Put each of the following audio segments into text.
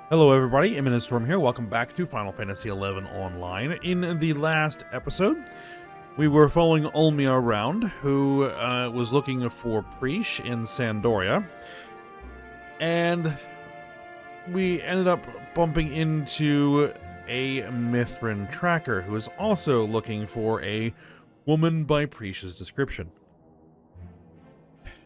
Hello everybody, Imminent Storm here. Welcome back to Final Fantasy XI Online. In the last episode, we were following Olmia around, who was looking for Preesh in Sandoria. And we ended up bumping into a Mithrin tracker, who is also looking for a woman by Preesh's description.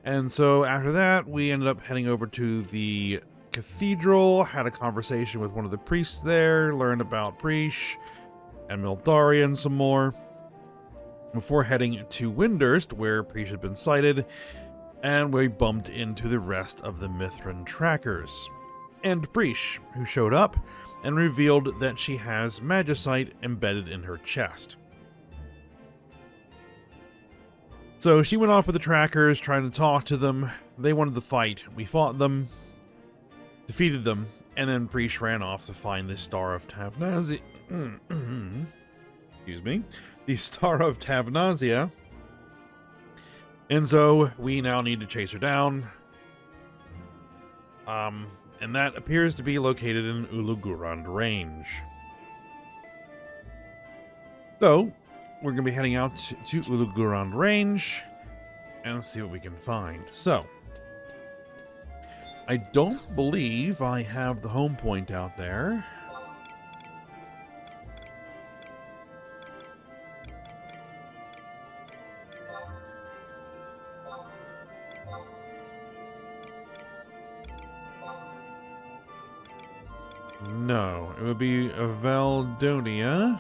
And so after that, we ended up heading over to the cathedral, had a conversation with one of the priests there, learned about Preesh and Mildarian some more, before heading to Windurst, where Preesh had been sighted, and we bumped into the rest of the Mithrin trackers. And Preesh, who showed up and revealed that she has magicite embedded in her chest. So she went off with the trackers, trying to talk to them. They wanted to fight. We fought them, defeated them, and then Preesh ran off to find the Star of Tavnazia. Excuse me. The Star of Tavnazia. And so we now need to chase her down. And that appears to be located in Ulugurand Range. So we're going to be heading out to Ulugurand Range and see what we can find. So I don't believe I have the home point out there. No, it would be Valdonia,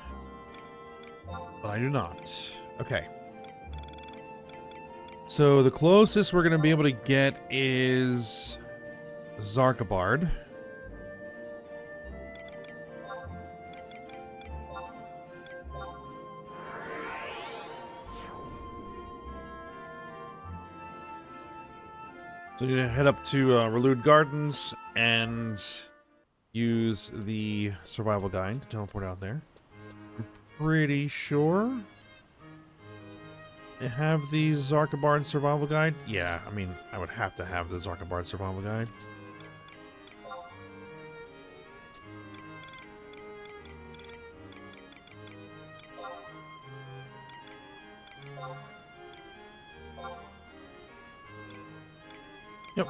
but I do not. Okay. So the closest we're going to be able to get is Zarkabard. So you're going to head up to Relude Gardens and use the survival guide to teleport out there. I'm pretty sure I have the Zarkabard survival guide. Yeah, I mean, I would have to have the Zarkabard survival guide. Yep.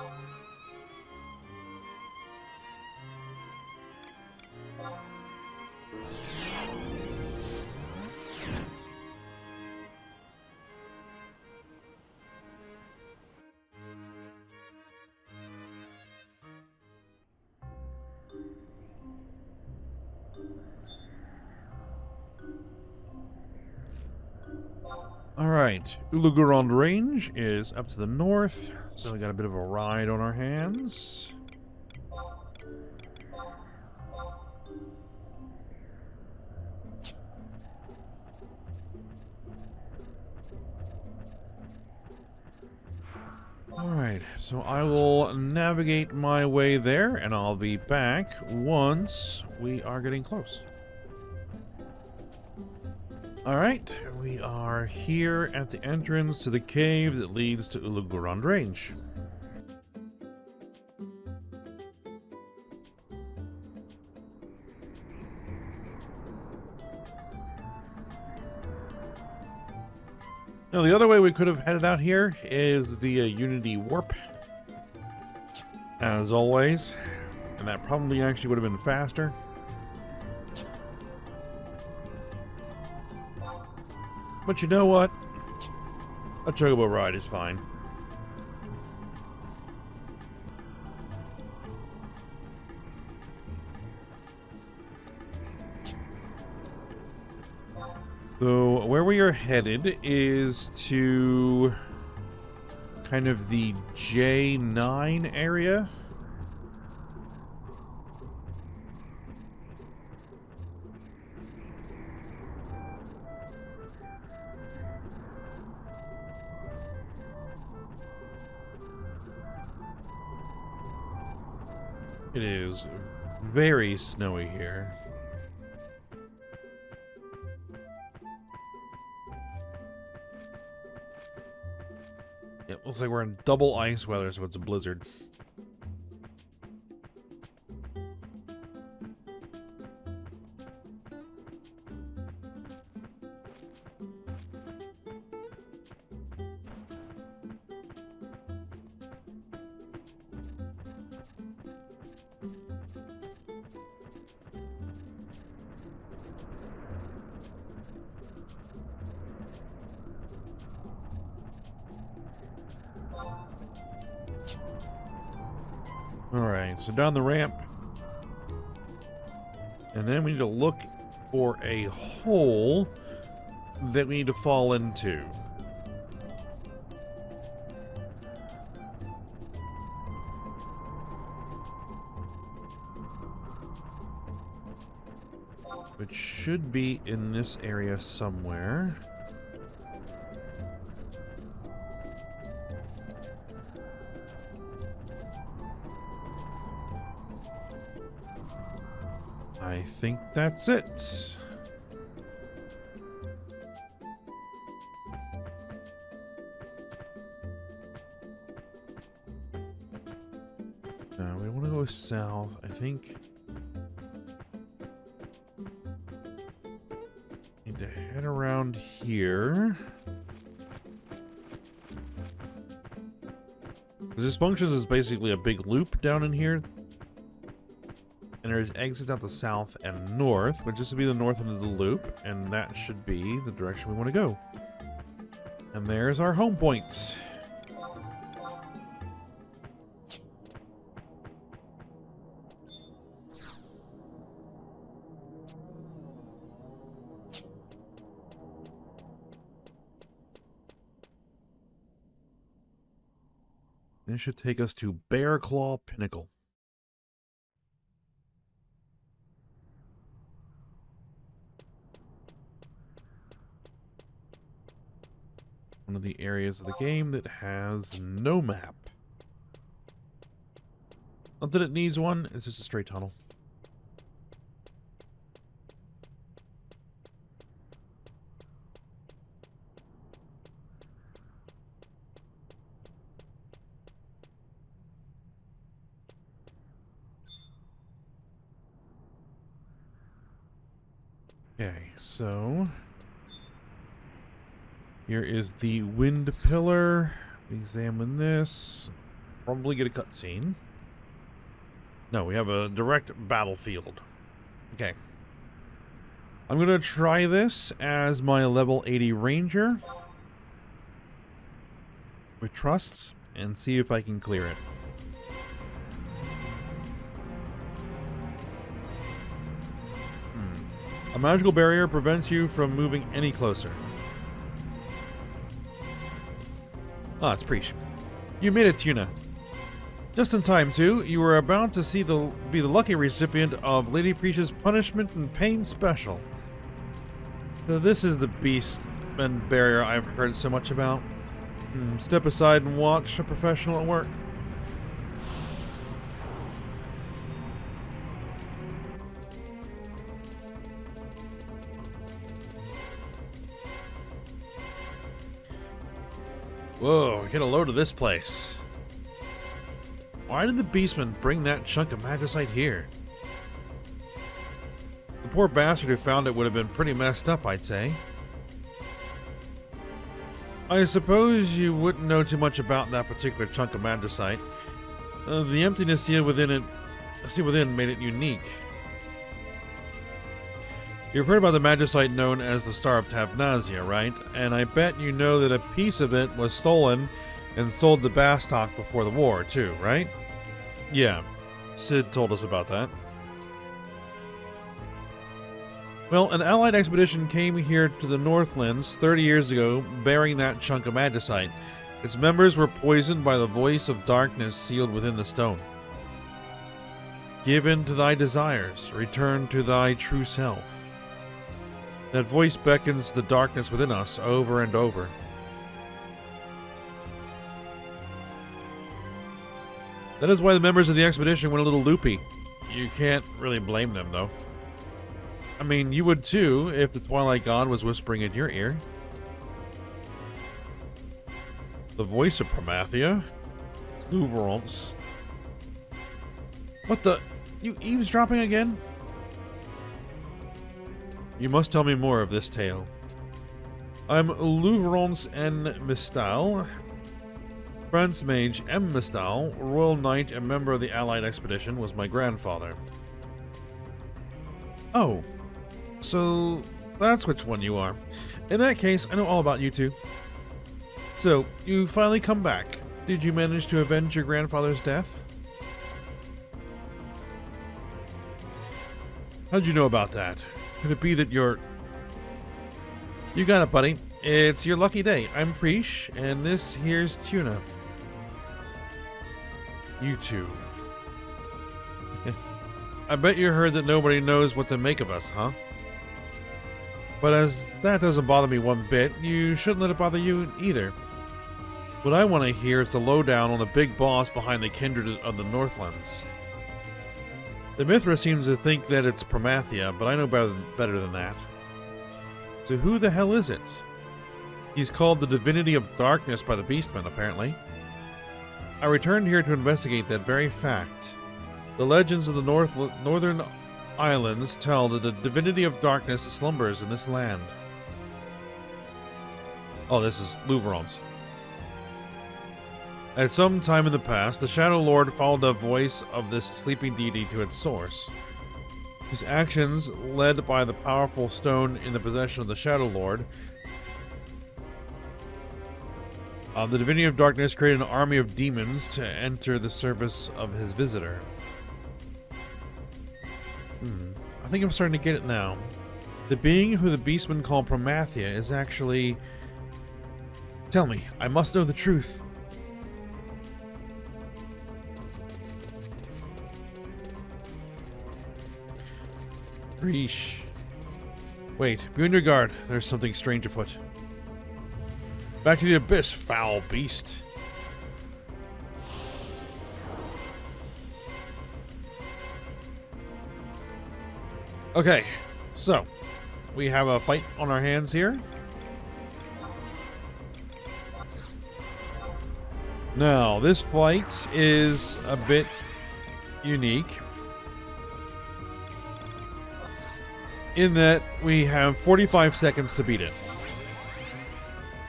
Alright, Ulugurand Range is up to the north, so we got a bit of a ride on our hands. Alright, so I will navigate my way there, and I'll be back once we are getting close. Alright, we are here at the entrance to the cave that leads to Ulugurand Range. Now, the other way we could have headed out here is via Unity Warp, as always, and that probably actually would have been faster. But you know what? A chocobo ride is fine. So where we are headed is to kind of the J9 area. It is very snowy here. It looks like we're in double ice weather, so it's a blizzard. Alright, so down the ramp. And then we need to look for a hole that we need to fall into. It should be in this area somewhere. I think that's it. Now we want to go south, I think. Need to head around here. This functions as basically a big loop down in here. And there's exits out the south and north, which this would be the north end of the loop, and that should be the direction we want to go. And there's our home point. This should take us to Bear Claw Pinnacle. One of the areas of the game that has no map. Not that it needs one, it's just a straight tunnel. Okay, so here is the wind pillar. Examine this. Probably get a cutscene. No, we have a direct battlefield. Okay. I'm going to try this as my level 80 ranger with trusts and see if I can clear it. A magical barrier prevents you from moving any closer. Ah, it's Preach. You made it, Tuna. Just in time, too. You were about to be the lucky recipient of Lady Preach's Punishment and Pain Special. So this is the beast and barrier I've heard so much about. Step aside and watch a professional at work. Whoa, get a load of this place. Why did the beastman bring that chunk of magnesite here? The poor bastard who found it would have been pretty messed up, I'd say. I suppose you wouldn't know too much about that particular chunk of magnesite. The emptiness within made it unique. You've heard about the magnesite known as the Star of Tavnazia, right? And I bet you know that a piece of it was stolen and sold to Bastok before the war, too, right? Yeah, Sid told us about that. Well, an Allied expedition came here to the Northlands 30 years ago, bearing that chunk of magnesite. Its members were poisoned by the voice of darkness sealed within the stone. Give in to thy desires, return to thy true self. That voice beckons the darkness within us over and over. That is why the members of the expedition went a little loopy. You can't really blame them, though. I mean, you would too, if the Twilight God was whispering in your ear. The voice of Promathia? Sluverance. What the? You eavesdropping again? You must tell me more of this tale. I'm Louvrance N. Mistal, Prince Mage M. Mistal, Royal Knight and member of the Allied Expedition, was my grandfather. Oh, so that's which one you are. In that case, I know all about you two. So, you finally come back. Did you manage to avenge your grandfather's death? How'd you know about that? Could it be that you're... You got it, buddy. It's your lucky day. I'm Preesh, and this here's Tuna. You two. I bet you heard that nobody knows what to make of us, huh? But as that doesn't bother me one bit, you shouldn't let it bother you either. What I want to hear is the lowdown on the big boss behind the kindred of the Northlands. The Mithra seems to think that it's Promathia, but I know better than that. So who the hell is it? He's called the Divinity of Darkness by the Beastmen, apparently. I returned here to investigate that very fact. The legends of the northern islands tell that the Divinity of Darkness slumbers in this land. Oh, this is Louveron's. At some time in the past, the Shadow Lord followed the voice of this sleeping deity to its source. His actions, led by the powerful stone in the possession of the Shadow Lord, the Divinity of Darkness created an army of demons to enter the service of his visitor. I think I'm starting to get it now. The being who the Beastmen call Promathia is actually... Tell me, I must know the truth. Reesh. Wait, be on your guard. There's something strange afoot. Back to the abyss, foul beast. Okay, so we have a fight on our hands here. Now, this fight is a bit unique in that we have 45 seconds to beat it.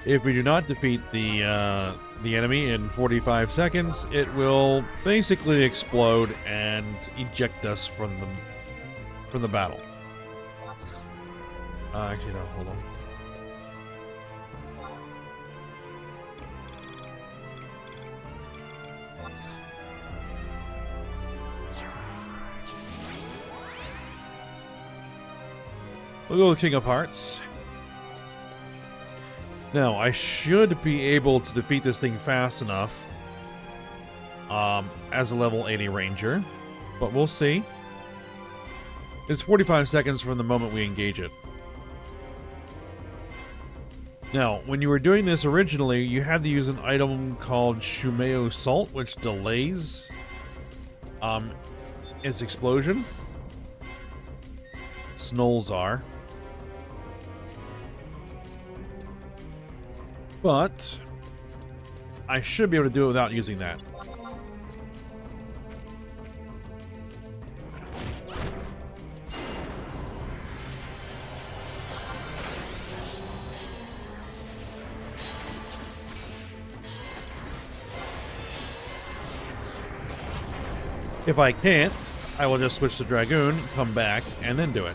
If we do not defeat the enemy in 45 seconds, it will basically explode and eject us from the battle. Actually, no, hold on. We'll go with King of Hearts. Now, I should be able to defeat this thing fast enough as a level 80 ranger, but we'll see. It's 45 seconds from the moment we engage it. Now, when you were doing this originally, you had to use an item called Shumeo Salt, which delays its explosion. Snolzar. But I should be able to do it without using that. If I can't, I will just switch to Dragoon, come back, and then do it.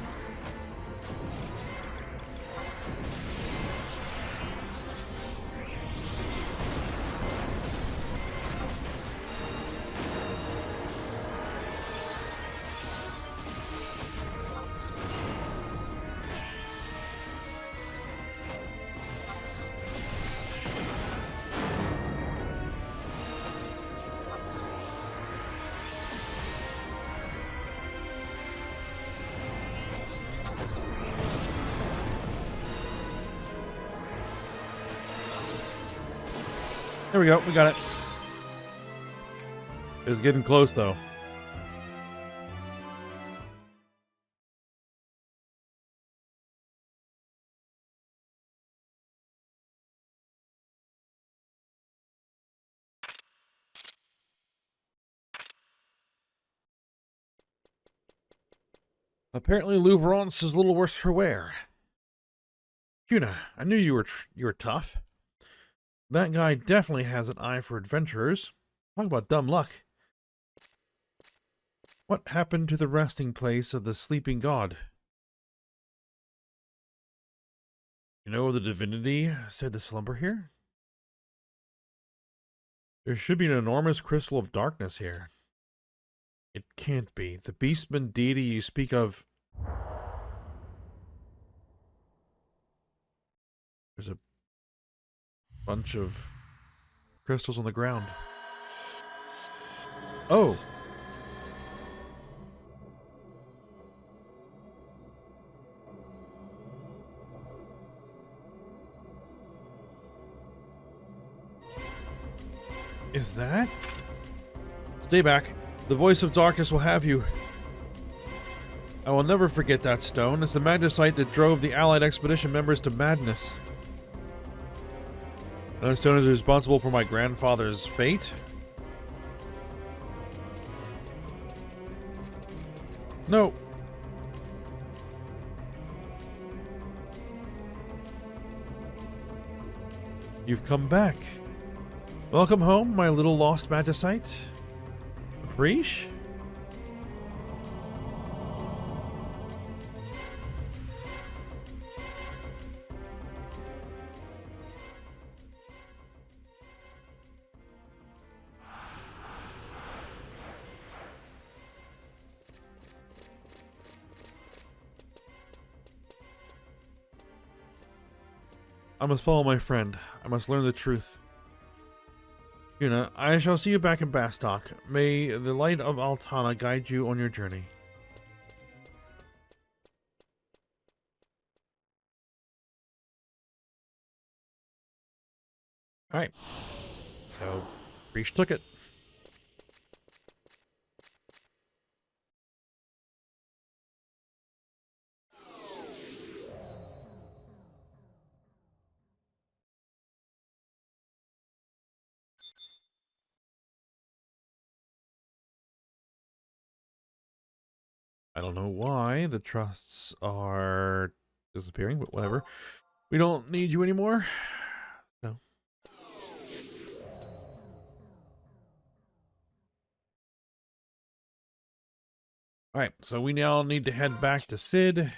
There we go, we got it. It's getting close, though. Apparently, Louveron's is a little worse for wear. Cuna, I knew you were tough. That guy definitely has an eye for adventurers. Talk about dumb luck. What happened to the resting place of the sleeping god? You know the divinity said to slumber here? There should be an enormous crystal of darkness here. It can't be. The beastman deity you speak of... There's a bunch of crystals on the ground. Oh! Is that? Stay back. The voice of darkness will have you. I will never forget that stone. It's the magnesite that drove the Allied expedition members to madness. That stone is responsible for my grandfather's fate? No. You've come back. Welcome home, my little lost magnesite. Preesh? I must follow my friend. I must learn the truth. Yuna, I shall see you back in Bastok. May the light of Altana guide you on your journey. Alright. So, Preesh took it. I don't know why the trusts are disappearing, but whatever. We don't need you anymore. No. Alright, so we now need to head back to Sid.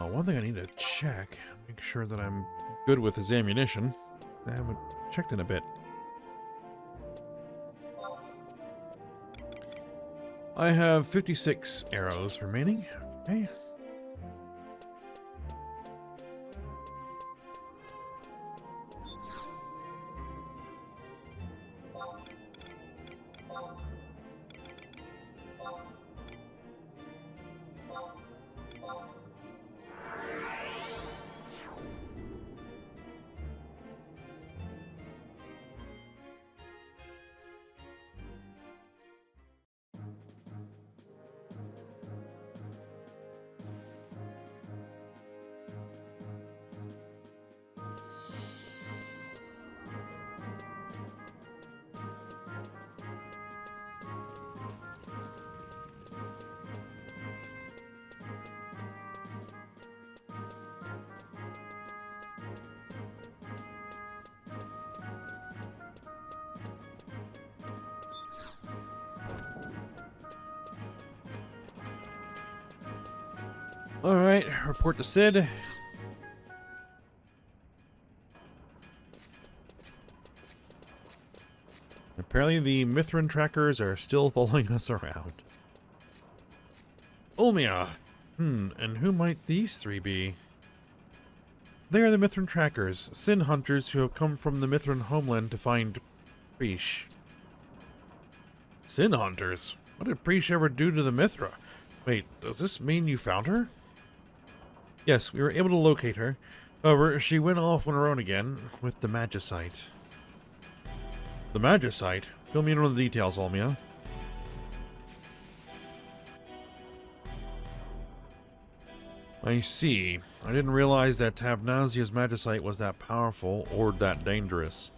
Oh, one thing I need to check, make sure that I'm good with his ammunition. I haven't checked in a bit. I have 56 arrows remaining. Okay. Alright, report to Sid. Apparently the Mithrin trackers are still following us around. Ulmia! And who might these three be? They are the Mithrin trackers, sin hunters who have come from the Mithrin homeland to find Preesh. Sin hunters? What did Preesh ever do to the Mithra? Wait, does this mean you found her? Yes, we were able to locate her. However, she went off on her own again with the magnesite. The magnesite? Fill me in on the details, Ulmia. I see. I didn't realize that Tabnazia's magnesite was that powerful or that dangerous.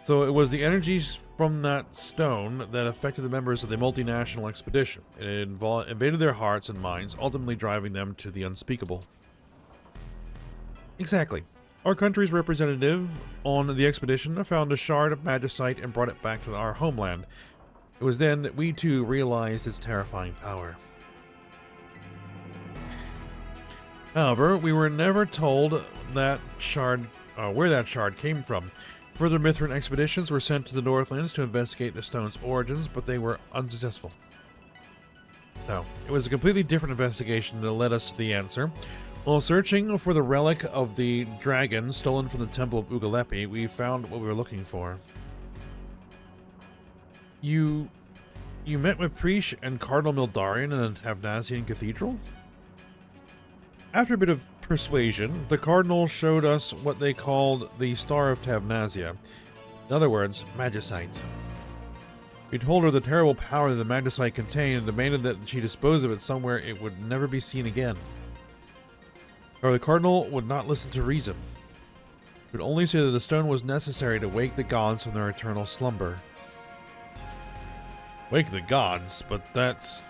So it was the energies from that stone that affected the members of the multinational expedition. It invaded their hearts and minds, ultimately driving them to the unspeakable. Exactly. Our country's representative on the expedition found a shard of magicite and brought it back to our homeland. It was then that we too realized its terrifying power. However, we were never told that shard, where that shard came from. Further Mithrin expeditions were sent to the Northlands to investigate the stone's origins, but they were unsuccessful. No, it was a completely different investigation that led us to the answer. While searching for the relic of the dragon stolen from the Temple of Ugalepi, we found what we were looking for. You met with Prish and Cardinal Mildarian in the Tavnazian Cathedral? After a bit of persuasion, the Cardinal showed us what they called the Star of Tavnazia. In other words, magicite. We told her the terrible power that the magicite contained and demanded that she dispose of it somewhere it would never be seen again. However, the Cardinal would not listen to reason. He would only say that the stone was necessary to wake the gods from their eternal slumber. Wake the gods, but that's...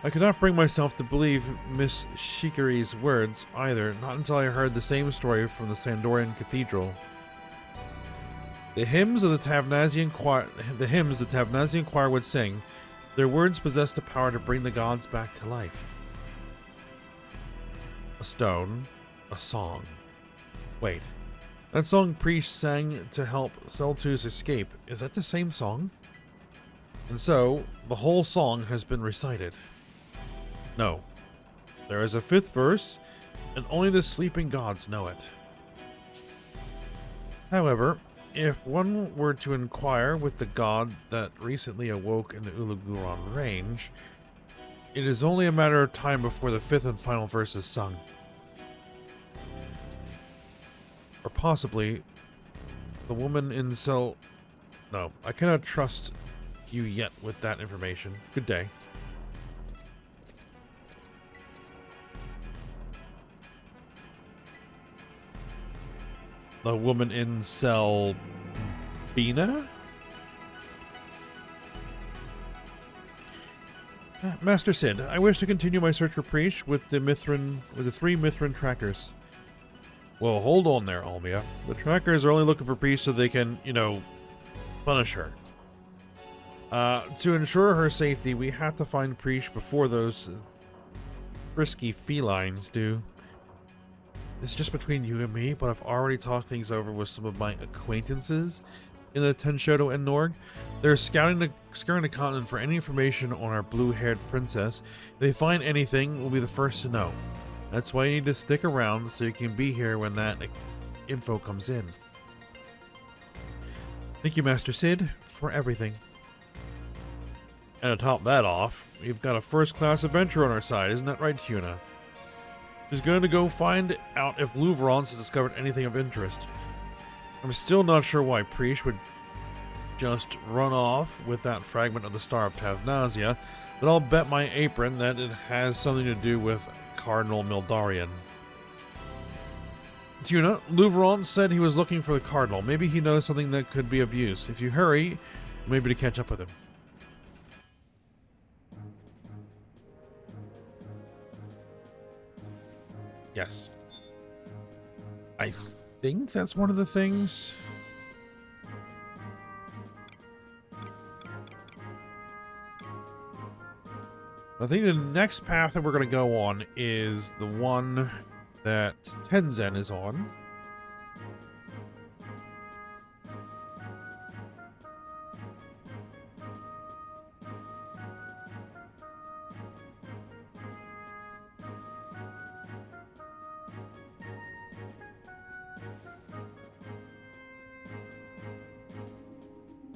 I could not bring myself to believe Miss Shikari's words either, not until I heard the same story from the Sandorian Cathedral. The hymns the Tavnazian choir would sing, their words possessed the power to bring the gods back to life. A stone, a song. Wait, that song Prish sang to help Celtus escape, is that the same song? And so, the whole song has been recited. No. There is a fifth verse, and only the sleeping gods know it. However, if one were to inquire with the god that recently awoke in the Ulaguron range, it is only a matter of time before the fifth and final verse is sung. Or possibly, the woman in cell... No, I cannot trust you yet with that information. Good day. The woman in cell... Bina? Master Sid, I wish to continue my search for Prish with the three Mithrin trackers. Well, hold on there, Almia. The trackers are only looking for Prish so they can, punish her. To ensure her safety, we have to find Prish before those frisky felines do. It's just between you and me, but I've already talked things over with some of my acquaintances in the Tenshoto and Norg. They're scouring the continent for any information on our blue-haired princess. If they find anything, we'll be the first to know. That's why you need to stick around so you can be here when that info comes in. Thank you, Master Sid, for everything. And to top that off, we've got a first-class adventurer on our side, isn't that right, Tuna? She's going to go find out if Louvrance has discovered anything of interest. I'm still not sure why Prish would just run off with that fragment of the Star of Tavnazia, but I'll bet my apron that it has something to do with Cardinal Mildarian. Tuna, Louvrance said he was looking for the Cardinal. Maybe he knows something that could be of use. If you hurry, maybe to catch up with him. Yes. I think that's one of the things. I think the next path that we're going to go on is the one that Tenzen is on.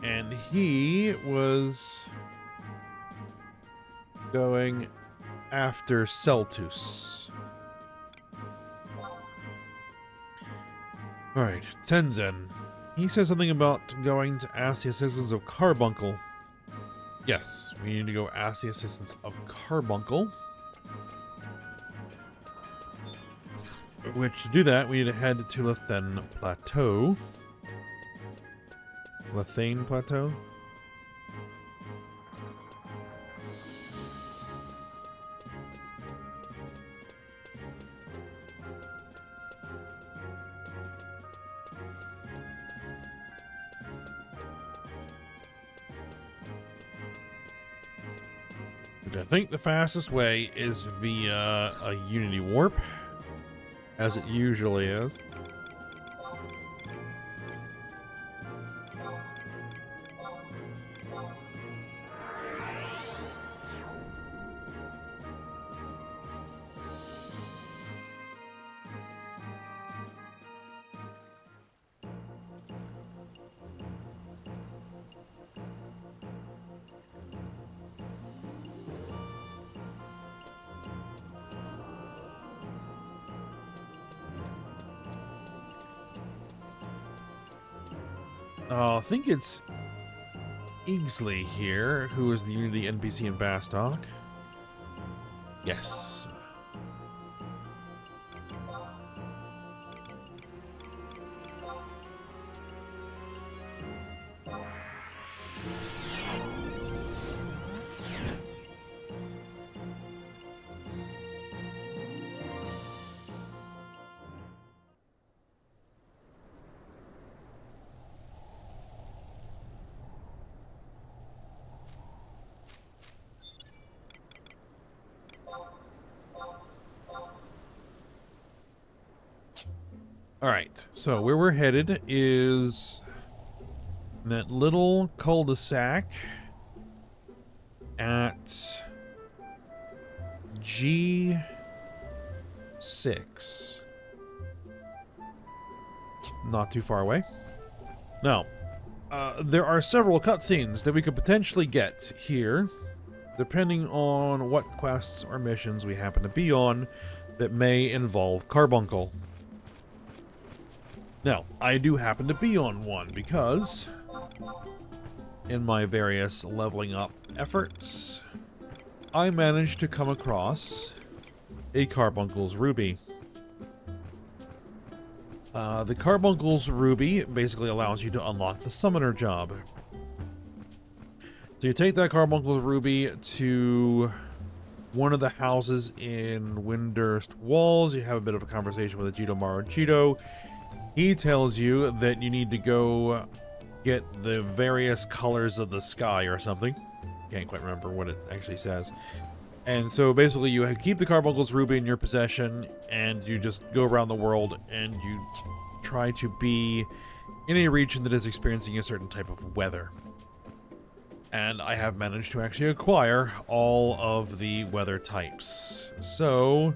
And he was going after Celtus. Alright, Tenzen. He says something about going to ask the assistance of Carbuncle. Yes, we need to go ask the assistance of Carbuncle. Which, to do that, we need to head to Lathen Plateau. Lathane Plateau? I think the fastest way is via a Unity warp, as it usually is. I think it's Eagsley here, who is the Unity NPC in Bastock. Yes. Alright, so where we're headed is that little cul-de-sac at G6. Not too far away. Now, there are several cutscenes that we could potentially get here, depending on what quests or missions we happen to be on that may involve Carbuncle. Now, I do happen to be on one because in my various leveling up efforts, I managed to come across a Carbuncle's Ruby. The Carbuncle's Ruby basically allows you to unlock the Summoner job. So you take that Carbuncle's Ruby to one of the houses in Windurst Walls, you have a bit of a conversation with Ajito Maruchito. He tells you that you need to go get the various colors of the sky or something. Can't quite remember what it actually says. And so basically you keep the Carbuncle's Ruby in your possession and you just go around the world and you try to be in a region that is experiencing a certain type of weather. And I have managed to actually acquire all of the weather types. So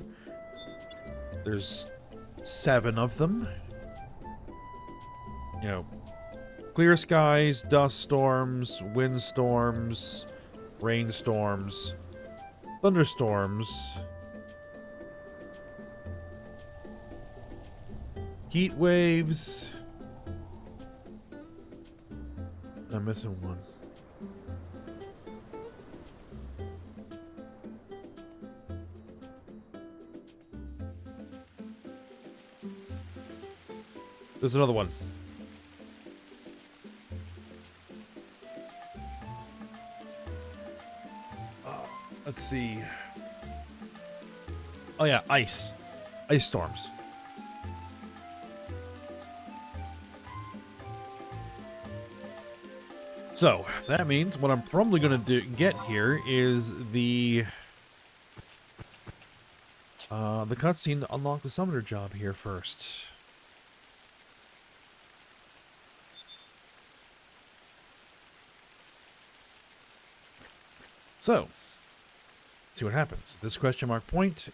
there's 7 of them. You know, clear skies, dust storms, windstorms, rainstorms, thunderstorms, heat waves. I'm missing one. There's another one. Let's see. Oh yeah, ice. Ice storms. So, that means what I'm probably going to get here is the cutscene to unlock the Summoner job here first. So, see what happens. This question mark point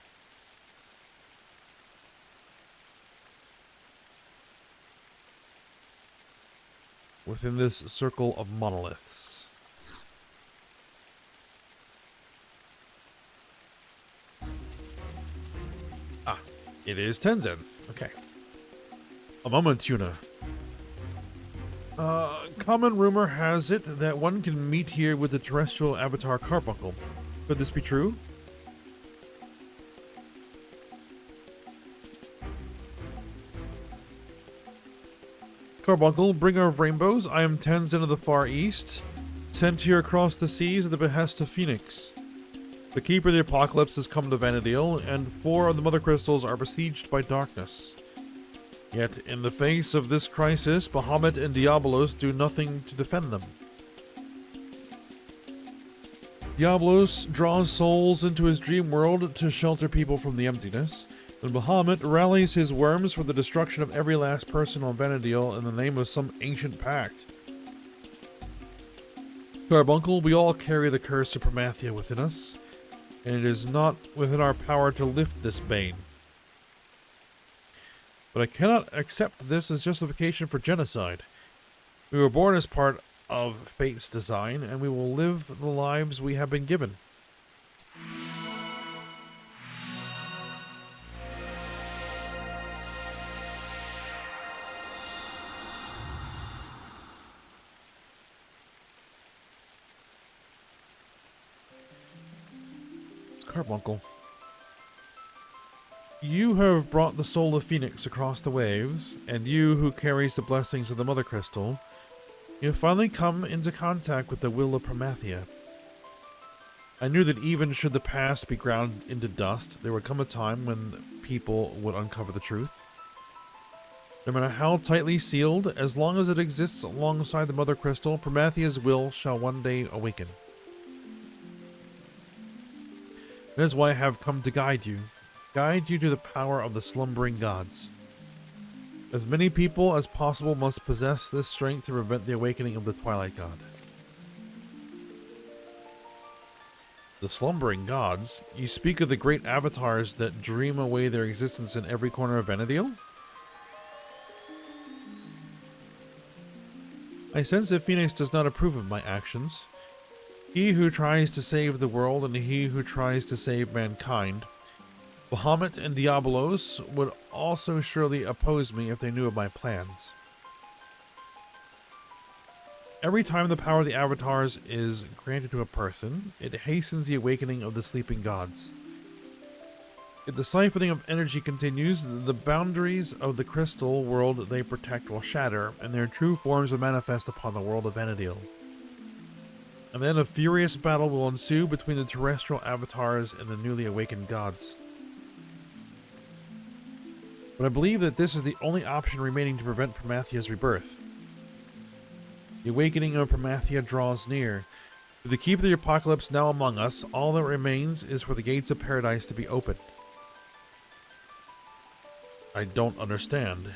within this circle of monoliths. Ah, it is Tenzin. Okay. A moment, Tuna. Common rumor has it that one can meet here with the terrestrial avatar Carbuncle. Could this be true? Carbuncle, bringer of rainbows, I am Tenzin of the Far East, sent here across the seas at the behest of Phoenix. The Keeper of the Apocalypse has come to Vana'diel, and 4 of the Mother Crystals are besieged by darkness. Yet, in the face of this crisis, Bahamut and Diabolos do nothing to defend them. Diablos draws souls into his dream world to shelter people from the emptiness. Then Bahamut rallies his worms for the destruction of every last person on Vana'diel in the name of some ancient pact. Carbuncle, we all carry the curse of Promathia within us, and it is not within our power to lift this bane. But I cannot accept this as justification for genocide. We were born as part of fate's design, and we will live the lives we have been given. It's Carbuncle. You have brought the soul of Phoenix across the waves, and you who carries the blessings of the Mother Crystal, you have finally come into contact with the will of Promathia. I knew that even should the past be ground into dust, there would come a time when people would uncover the truth. No matter how tightly sealed, as long as it exists alongside the Mother Crystal, Promathia's will shall one day awaken. That is why I have come to guide you to the power of the slumbering gods. As many people as possible must possess this strength to prevent the awakening of the Twilight God. The slumbering gods? You speak of the great avatars that dream away their existence in every corner of Vana'diel? I sense that Phoenix does not approve of my actions. He who tries to save the world and he who tries to save mankind, Bahamut and Diablos, would also surely oppose me if they knew of my plans. Every time the power of the avatars is granted to a person, it hastens the awakening of the sleeping gods. If the siphoning of energy continues, the boundaries of the crystal world they protect will shatter, and their true forms will manifest upon the world of Vana'diel. And then a furious battle will ensue between the terrestrial avatars and the newly awakened gods. But I believe that this is the only option remaining to prevent Promathia's rebirth. The awakening of Promathia draws near. With the Keeper of the Apocalypse now among us, all that remains is for the gates of paradise to be opened. I don't understand.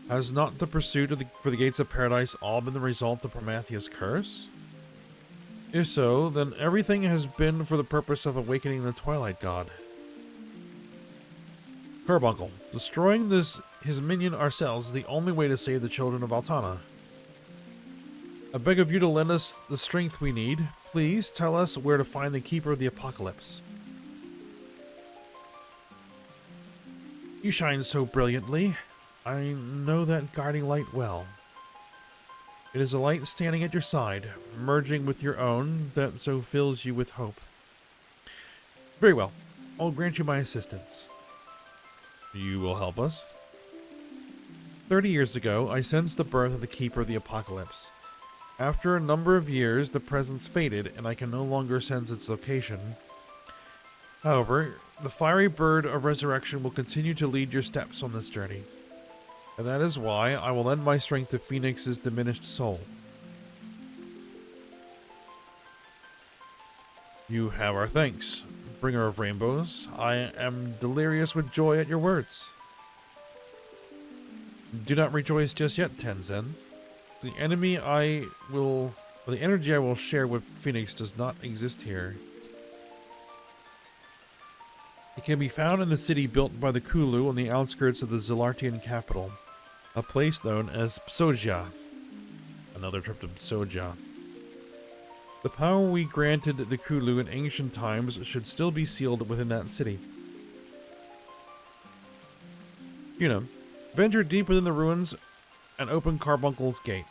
Has not the pursuit for the gates of paradise all been the result of Promathia's curse? If so, then everything has been for the purpose of awakening the Twilight God. Carbuncle, destroying his minion ourselves is the only way to save the children of Altana. I beg of you to lend us the strength we need. Please tell us where to find the Keeper of the Apocalypse. You shine so brilliantly. I know that guiding light well. It is a light standing at your side, merging with your own, that so fills you with hope. Very well. I'll grant you my assistance. You will help us? 30 years ago, I sensed the birth of the Keeper of the Apocalypse. After a number of years, the presence faded, and I can no longer sense its location. However, the fiery bird of resurrection will continue to lead your steps on this journey. And that is why I will lend my strength to Phoenix's diminished soul. You have our thanks, bringer of rainbows. I am delirious with joy at your words. Do not rejoice just yet, Tenzin. The energy I will share with Phoenix does not exist here. It can be found in the city built by the Kulu on the outskirts of the Zilartian capital, a place known as Psoja. Another trip to Psoja. The power we granted the Kulu in ancient times should still be sealed within that city. Venture deep within the ruins and open Carbuncle's gate.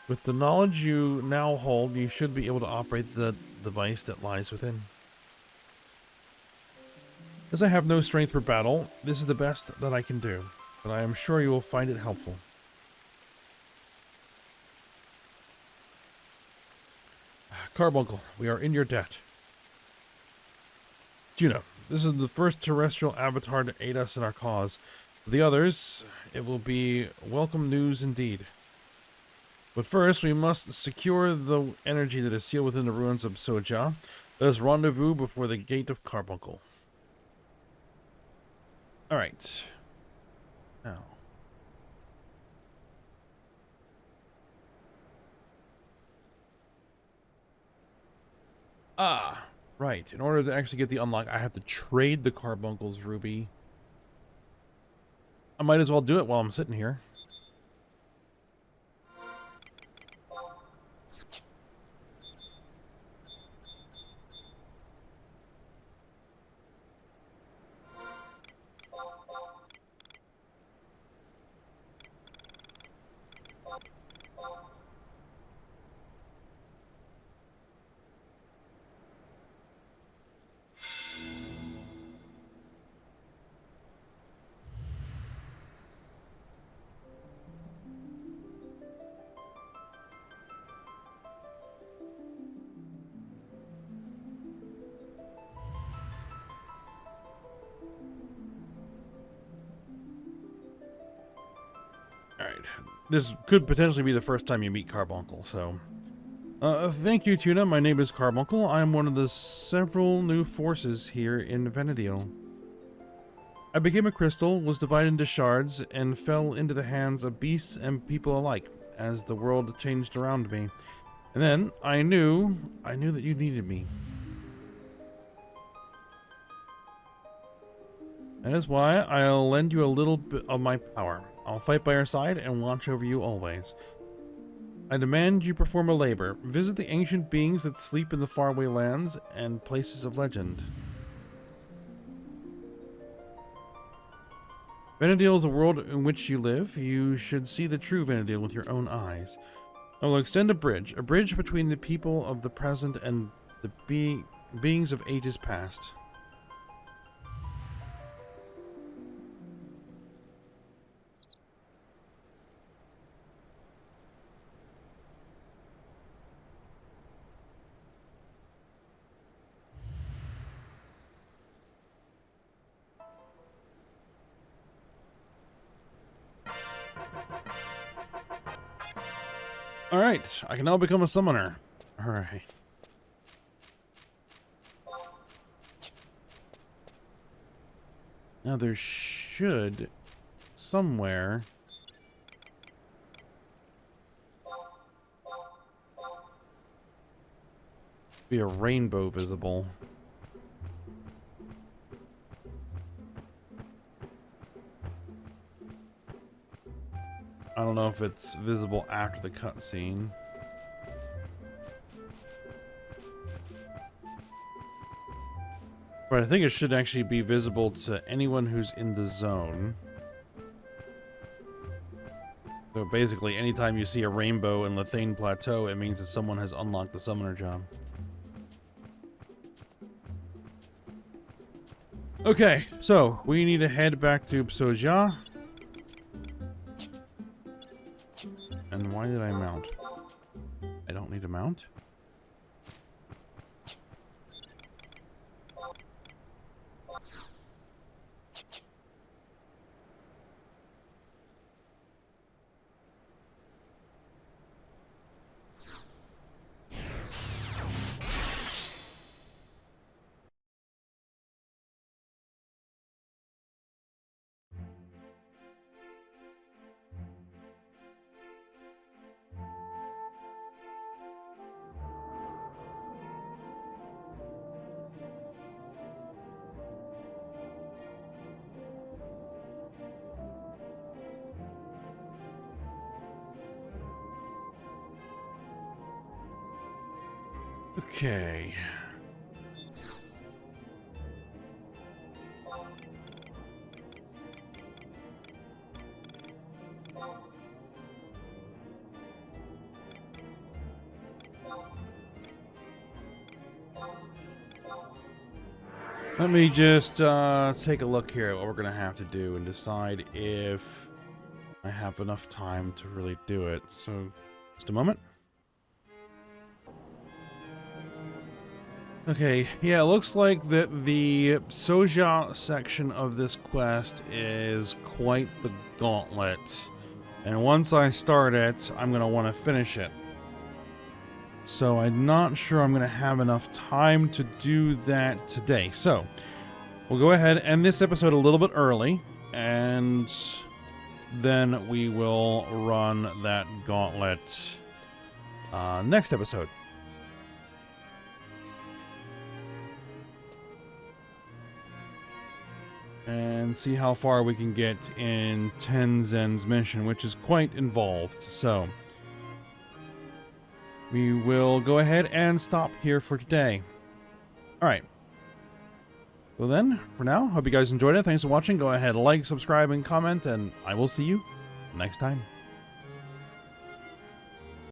With the knowledge you now hold, you should be able to operate the device that lies within. As I have no strength for battle, this is the best that I can do, but I am sure you will find it helpful. Carbuncle, we are in your debt. Juno, this is the first terrestrial avatar to aid us in our cause. For the others, it will be welcome news indeed. But first, we must secure the energy that is sealed within the ruins of Soja. Let us rendezvous before the gate of Carbuncle. Alright. Now. Ah, right. In order to actually get the unlock, I have to trade the Carbuncle's ruby. I might as well do it while I'm sitting here. Alright. This could potentially be the first time you meet Carbuncle, so... thank you, Tuna. My name is Carbuncle. I am one of the several new forces here in Vana'diel. I became a crystal, was divided into shards, and fell into the hands of beasts and people alike as the world changed around me. And then, I knew that you needed me. That is why I'll lend you a little bit of my power. I'll fight by your side and watch over you always. I demand you perform a labor. Visit the ancient beings that sleep in the faraway lands and places of legend. Vana'diel is a world in which you live. You should see the true Vana'diel with your own eyes. I will extend a bridge between the people of the present and the beings of ages past. Alright, I can now become a summoner. Alright. Now there should, somewhere... be a rainbow visible. I don't know if it's visible after the cutscene. But I think it should actually be visible to anyone who's in the zone. So basically, anytime you see a rainbow in Lethane Plateau, it means that someone has unlocked the summoner job. Okay, so we need to head back to Soja. And why did I mount? I don't need to mount? Okay. Let me just take a look here at what we're gonna have to do and decide if I have enough time to really do it. So, just a moment. Okay, yeah, it looks like that the Soja section of this quest is quite the gauntlet. And once I start it, I'm going to want to finish it. So I'm not sure I'm going to have enough time to do that today. So we'll go ahead and end this episode a little bit early, and then we will run that gauntlet next episode. And see how far we can get in Tenzen's mission, which is quite involved. So we will go ahead and stop here for today. Alright. Well then, for now, hope you guys enjoyed it. Thanks for watching. Go ahead, like, subscribe, and comment, and I will see you next time.